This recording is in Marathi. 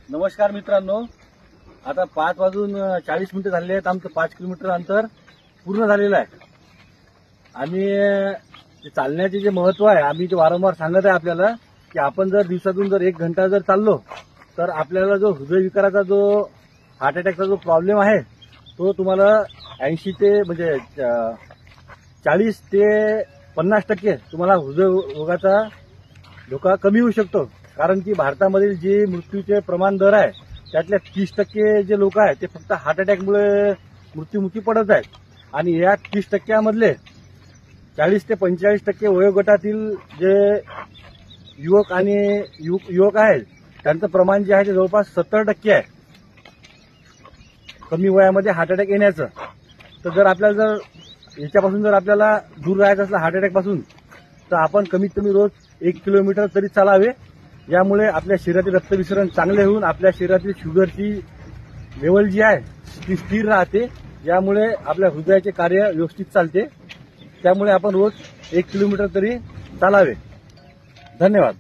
नमस्कार मित्रांनो, आता 5:40 झालेले आहेत. आमचं 5 किलोमीटर अंतर पूर्ण झालेलं आहे. आणि चालण्याचे जे महत्व आहे आम्ही ते वारंवार सांगत आहे आपल्याला की आपण जर दिवसातून जर 1 घंटा जर चाललो तर आपल्याला जो हृदयविकाराचा जो हार्ट अटॅकचा जो प्रॉब्लेम आहे तो तुम्हाला 80 ते म्हणजे 40 ते 50% तुम्हाला हृदयरोगाचा धोका कमी होऊ शकतो. कारण की भारतामधील जे मृत्यूचे प्रमाण दर आहे त्यातल्या 30% जे लोक आहेत ते फक्त हार्ट अटॅकमुळे मृत्युमुखी पडत आहेत. आणि या 30% मधले 40 ते 45% वयोगटातील जे युवक आणि युवक आहेत त्यांचं प्रमाण जे आहे ते जवळपास 70% आहे कमी वयामध्ये हार्ट अटॅक येण्याचं. तर जर आपल्याला जर याच्यापासून जर आपल्याला दूर राहायचं असलं हार्ट अटॅक पासून तर आपण कमीत कमी रोज 1 किलोमीटर तरी चालावे. यामुळे आपल्या शरीरातील रक्तविसरण चांगले होऊन आपल्या शरीरातील शुगरची लेवल जी आहे ती स्थिर राहते. यामुळे आपल्या हृदयाचे कार्य व्यवस्थित चालते. त्यामुळे आपण रोज 1 किलोमीटर तरी चालावे. धन्यवाद.